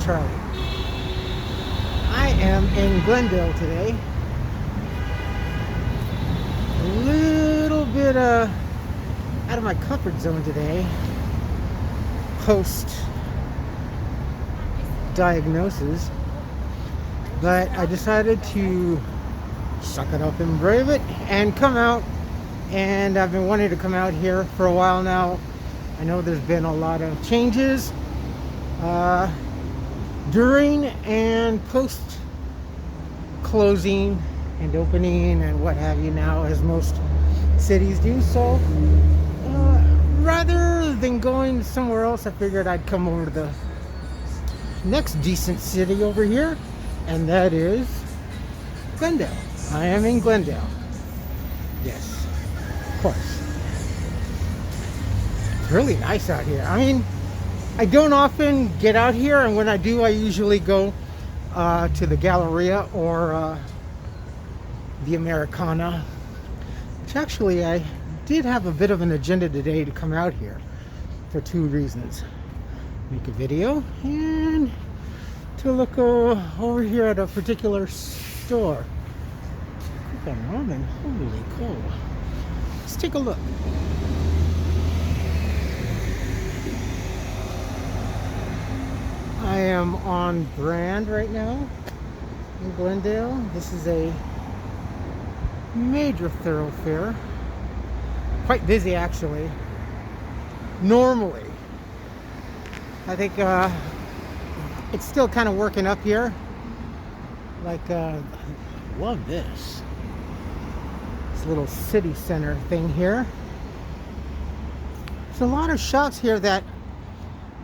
Charlie. I am in Glendale today. A little bit out of my comfort zone today. Post diagnosis. But I decided to suck it up and brave it and come out. And I've been wanting to come out here for a while now. I know there's been a lot of changes during and post closing and opening and what have you now, as most cities do. So rather than going somewhere else, I figured I'd come over to the next decent city over here, and that is Glendale. I am in Glendale. Yes, of course. It's really nice out here. I mean, I don't often get out here, and when I do, I usually go to the Galleria or the Americana, which actually I did have a bit of an agenda today to come out here for two reasons. Make a video and to look over here at a particular store. Cook on ramen, holy cow. Let's take a look. I am on brand right now in Glendale. This is a major thoroughfare. Quite busy actually. Normally. I think it's still kind of working up here. Like, I love this. This little city center thing here. There's a lot of shops here that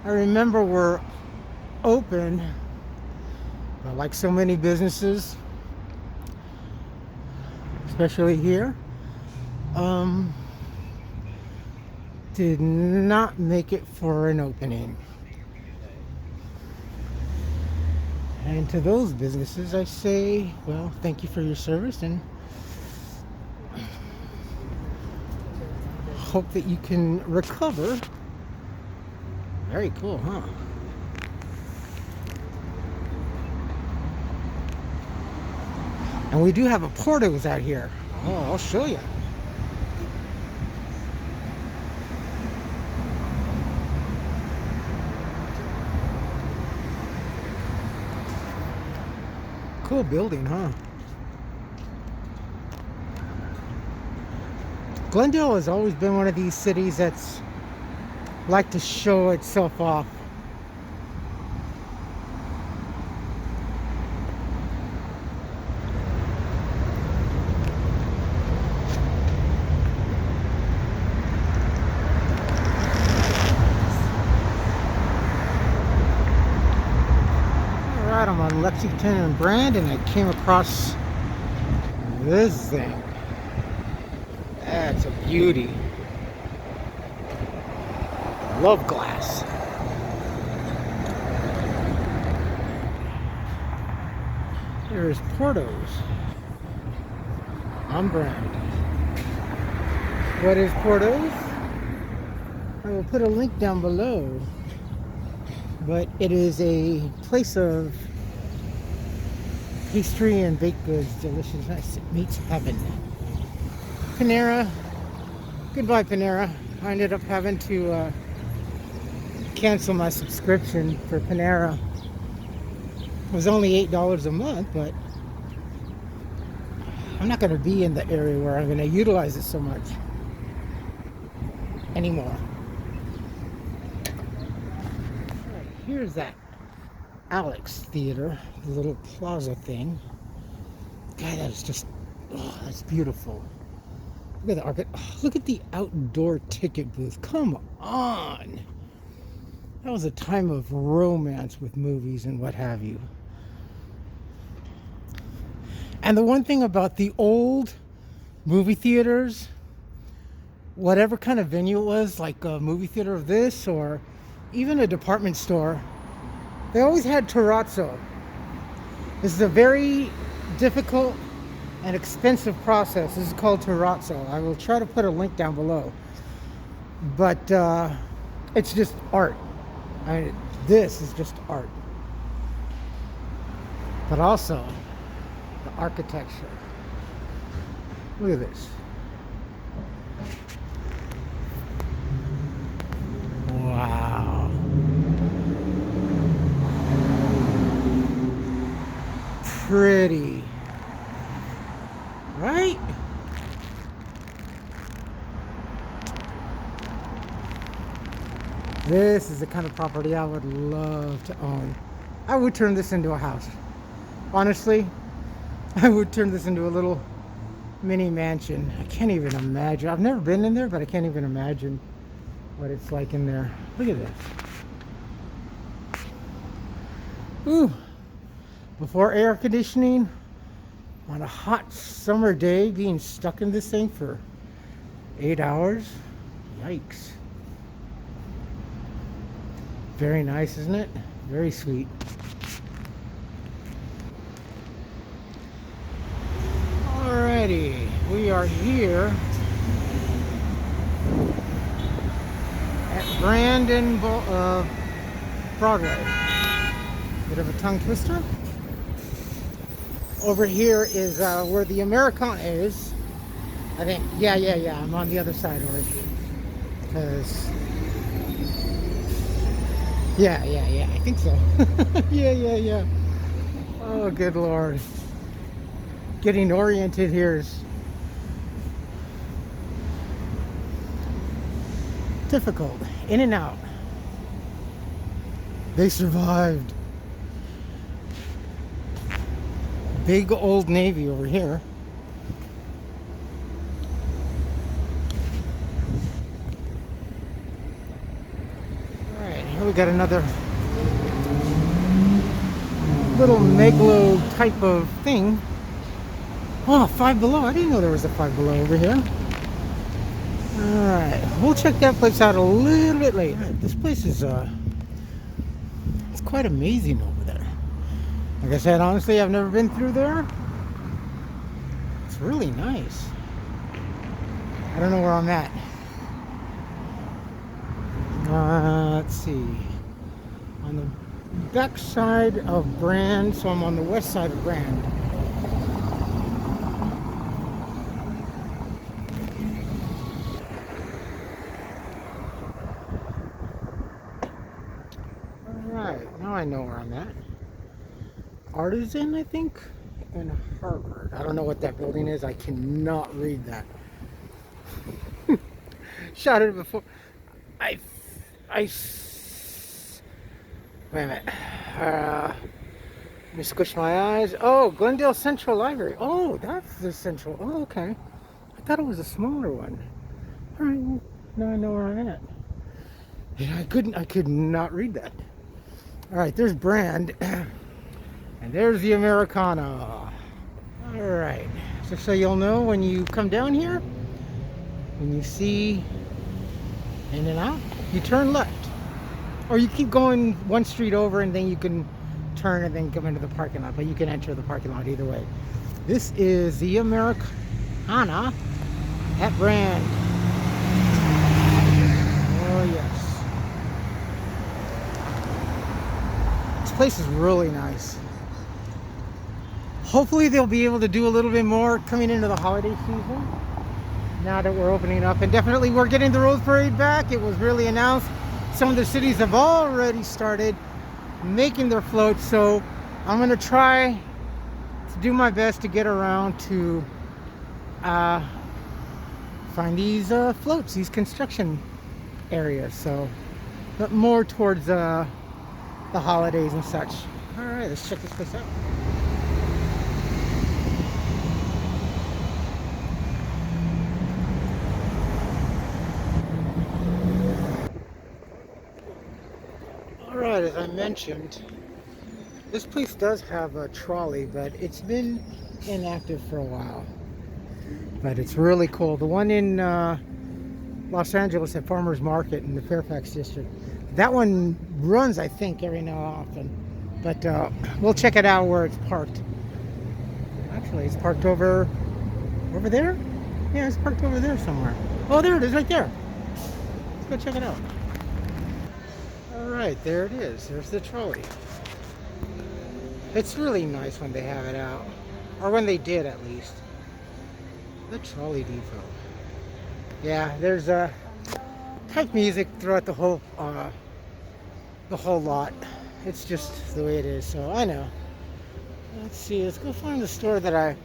I remember were open, but like so many businesses, especially here, did not make it for an opening. And to those businesses I say, well, thank you for your service, and hope that you can recover. Very cool, huh? And we do have a Porto's out here. Oh, I'll show you. Cool building, huh? Glendale has always been one of these cities that's like to show itself off. I'm on Lexington and Brand, and I came across this thing. That's a beauty. Love glass. There's Porto's on Brand. What is Porto's? I will put a link down below. But it is a place of pastry and baked goods, deliciousness. It meets heaven. Panera. Goodbye, Panera. I ended up having to cancel my subscription for Panera. It was only $8 a month, but I'm not going to be in the area where I'm going to utilize it so much anymore. Here's that Alex Theater, the little plaza thing. God, that is just, oh, that's beautiful. Look at the arcade. Oh, look at the outdoor ticket booth. Come on. That was a time of romance with movies and what have you. And the one thing about the old movie theaters, whatever kind of venue it was, like a movie theater of this or even a department store, they always had terrazzo. This is a very difficult and expensive process. This is called terrazzo. I will try to put a link down below. But it's just art. This is just art. but also the architecture. Look at this. Wow. Pretty. Right? This is the kind of property I would love to own. I would turn this into a house. Honestly, I would turn this into a little mini mansion. I can't even imagine. I've never been in there, but I can't even imagine what it's like in there. Look at this. Ooh. Before air conditioning, on a hot summer day, being stuck in this thing for 8 hours. Yikes. Very nice, isn't it? Very sweet. Alrighty, we are here at Brandon Broadway. Bit of a tongue twister. Over here is where the Americana is. I think, yeah. I'm on the other side already. Because, yeah. I think so. Yeah. Oh, good Lord. Getting oriented here is difficult. In and out. They survived. Big Old Navy over here. Alright, here we got another little megalo type of thing. Oh, Five Below. I didn't know there was a Five Below over here. Alright, we'll check that place out a little bit later. This place is it's quite amazing over there. Like I said, honestly, I've never been through there. It's really nice. I don't know where I'm at. Let's see. On the back side of Brand, so I'm on the west side of Brand. Alright, now I know where I'm at. Artisan, I think, and Harvard. I don't know what that building is. I cannot read that. Shot it before. Wait a minute. Let me squish my eyes. Oh, Glendale Central Library. Oh, that's the central. Oh, okay. I thought it was a smaller one. All right, well, now I know where I'm at. Yeah, I could not read that. All right, there's Brand. And there's the Americana. Alright, just so you'll know, when you come down here, when you see In and Out, you turn left. Or you keep going one street over and then you can turn and then come into the parking lot. But you can enter the parking lot either way. This is the Americana at Brand. Oh yes. This place is really nice. Hopefully they'll be able to do a little bit more coming into the holiday season now that we're opening up. And definitely we're getting the Rose Parade back. It was really announced. Some of the cities have already started making their floats, so I'm going to try to do my best to get around to find these floats, these construction areas. So, but more towards the holidays and such. All right, let's check this place out. Alright, as I mentioned, this place does have a trolley, but it's been inactive for a while. But it's really cool. The one in Los Angeles at Farmers Market in the Fairfax district, that one runs, I think, every now and often. But we'll check it out where it's parked. Actually, it's parked over there? Yeah, it's parked over there somewhere. Oh, there it is, right there. Let's go check it out. Alright, there it is. There's the trolley. It's really nice when they have it out, or when they did at least. The Trolley Depot. Yeah, there's type music throughout the whole lot. It's just the way it is. So I know. Let's see. Let's go find the store that I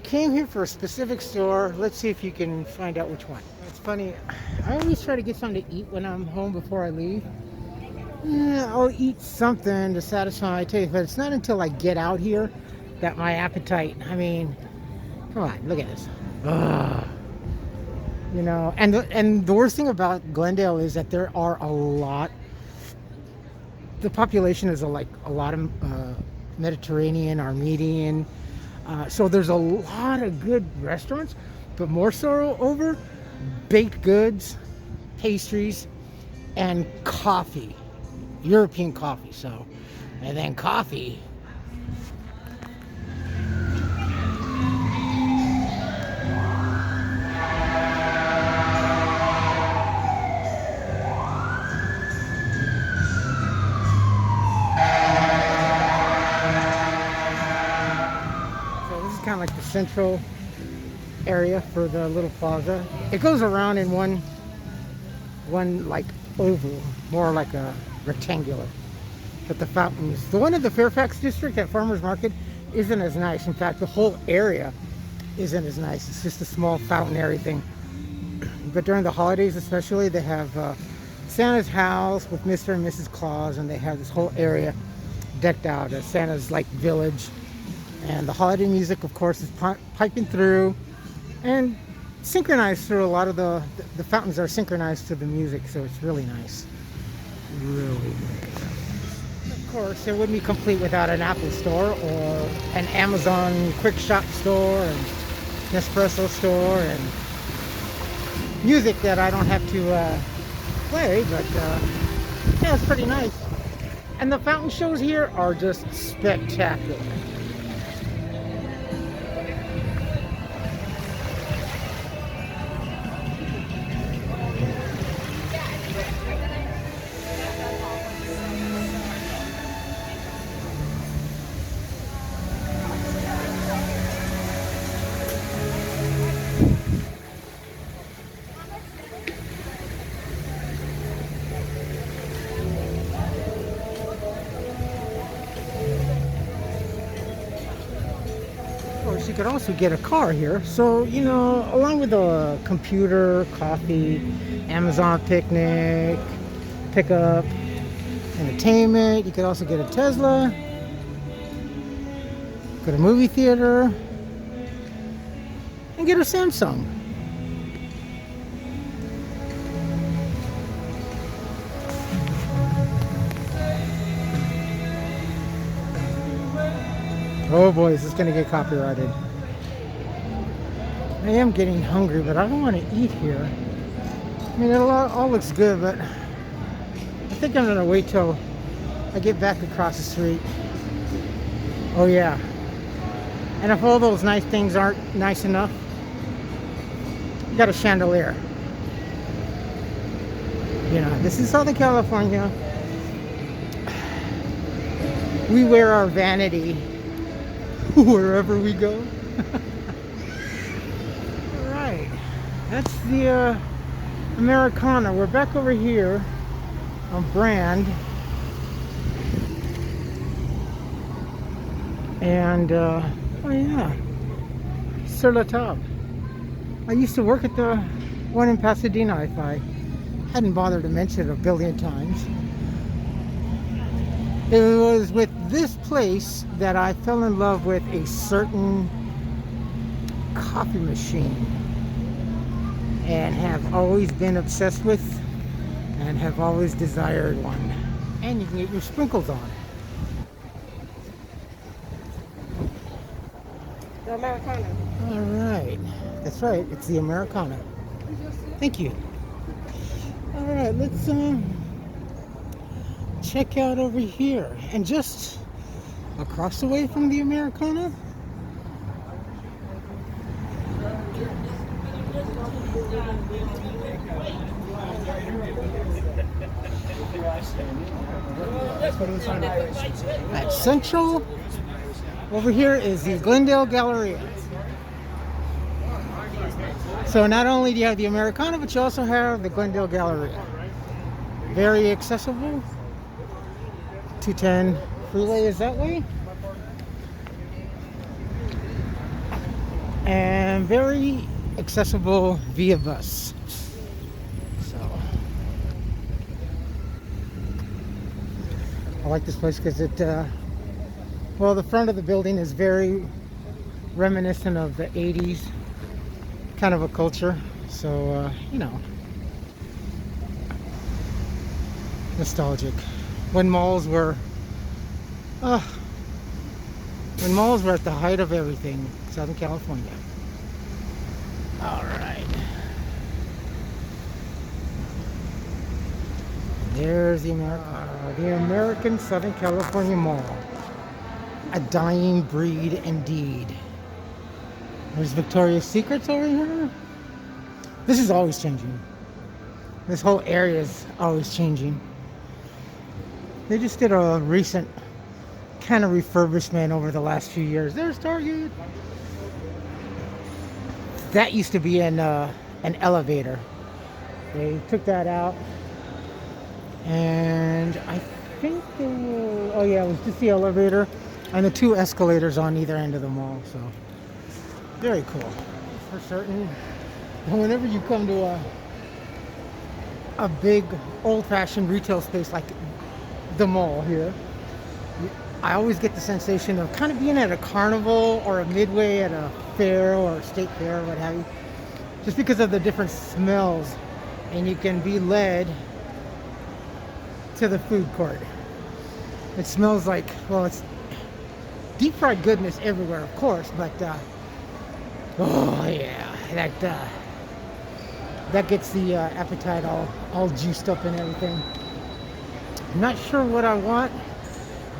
came here for a specific store. Let's see if you can find out which one. It's funny. I always try to get something to eat when I'm home before I leave. Yeah, I'll eat something to satisfy my taste, but it's not until I get out here that my appetite. I mean, come on, look at this. Ugh. You know, and the worst thing about Glendale is that there are a lot. The population is like a lot of Mediterranean, Armenian. So there's a lot of good restaurants, but more so over baked goods, pastries, and coffee, European coffee. So, and then coffee. Kind of like the central area for the little plaza. It goes around in one like oval, more like a rectangular. But the fountains, the one in the Fairfax district at Farmers Market isn't as nice. In fact, the whole area isn't as nice. It's just a small fountain area thing. But during the holidays especially, they have Santa's house with Mr. and Mrs. Claus, and they have this whole area decked out as Santa's like village. And the holiday music, of course, is piping through and synchronized through a lot of the fountains are synchronized to the music, so it's really nice. Really nice. Of course, it wouldn't be complete without an Apple store or an Amazon quick shop store and Nespresso store and music that I don't have to play, but yeah, it's pretty nice. And the fountain shows here are just spectacular. You could also get a car here, so you know, along with a computer, coffee, Amazon picnic, pickup, entertainment, you could also get a Tesla, go to a movie theater, and get a Samsung. Oh boy, is this going to get copyrighted. I am getting hungry, but I don't want to eat here. I mean, it all looks good, but I think I'm going to wait till I get back across the street. Oh yeah. And if all those nice things aren't nice enough, you got a chandelier. You know, this is Southern California. We wear our vanity wherever we go. Alright, that's the Americana. We're back over here on Brand. And, oh yeah, Sur La Table. I used to work at the one in Pasadena, if I hadn't bothered to mention it a billion times. It was with this place that I fell in love with a certain coffee machine and have always been obsessed with and have always desired one. And you can get your sprinkles on. The Americana. All right. That's right. It's the Americana. Thank you. All right. Let's check out over here. And just across the way from the Americana, at Central Over here is the Glendale Galleria. So not only do you have the Americana, but you also have the Glendale Galleria. Very accessible. 210 freeway is that way. And very accessible via bus. So I like this place because it, well, the front of the building is very reminiscent of the 80s kind of a culture. So, you know, nostalgic. When malls were at the height of everything, Southern California. All right. There's the American Southern California Mall. A dying breed indeed. There's Victoria's Secrets over here. This is always changing. This whole area is always changing. They just did a recent kind of refurbishment over the last few years. There's Target. That used to be an elevator. They took that out, and I think they were, oh yeah, it was just the elevator and the two escalators on either end of the mall. So very cool for certain. And whenever you come to a big old-fashioned retail space like the mall here, I always get the sensation of kind of being at a carnival or a midway at a fair or a state fair or what have you, just because of the different smells. And you can be led to the food court. It smells like, well, it's deep fried goodness everywhere, of course, but oh yeah, that gets the appetite all juiced up and everything. I'm not sure what I want.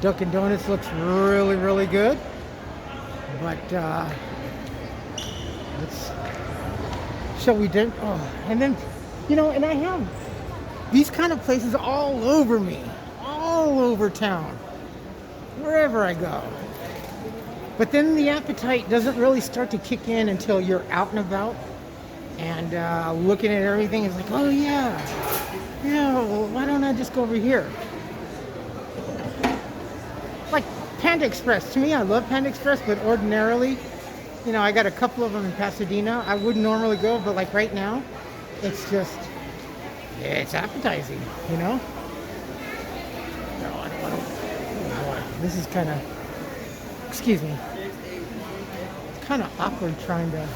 Dunkin' Donuts looks really, really good, but shall we do? Oh, and then, you know, and I have these kind of places all over me, all over town, wherever I go. But then the appetite doesn't really start to kick in until you're out and about and looking at everything. It's like, oh yeah, well, why don't I just go over here? Like Panda Express. To me, I love Panda Express, but ordinarily, you know, I got a couple of them in Pasadena. I wouldn't normally go, but like right now, it's just, it's appetizing, you know? No, I don't want to. Oh boy, this is kind of, excuse me. It's kind of awkward trying to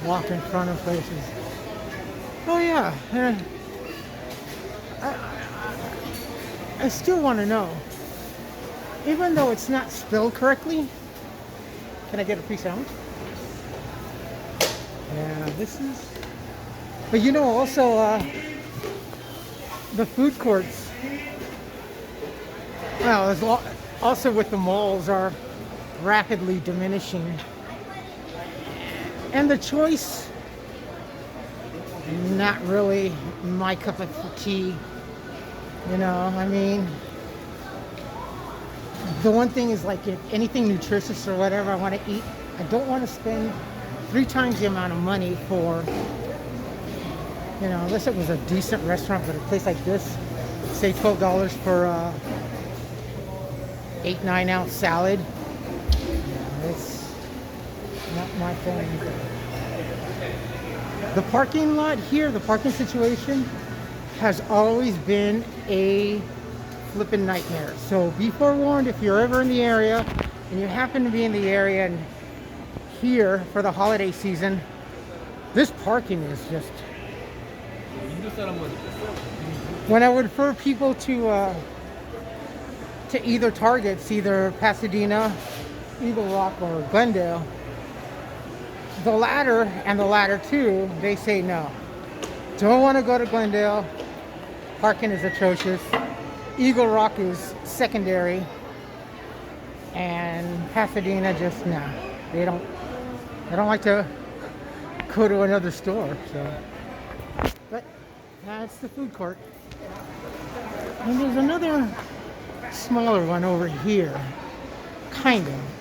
walk in front of places. Oh yeah, I still want to know. Even though it's not spelled correctly, can I get a free sandwich? Yeah, this is. But you know, also the food courts. Well, also with the malls are rapidly diminishing, and the choice, not really my cup of tea. You know, I mean. The one thing is, like, if anything nutritious or whatever I want to eat, I don't want to spend 3 times the amount of money for, you know, unless it was a decent restaurant, but a place like this, say $12 for 8-9 ounce salad. Yeah, it's not my thing. The parking lot here, the parking situation, has always been a flipping nightmare. So be forewarned if you're ever in the area and you happen to be in the area and here for the holiday season, this parking is just. When I would refer people to either targets, either Pasadena, Eagle Rock, or Glendale, the latter and the latter too, they say no. Don't want to go to Glendale. Parking is atrocious. Eagle Rock is secondary, and Pasadena just no. They don't like to go to another store. So, but that's the food court. And there's another smaller one over here. Kind of.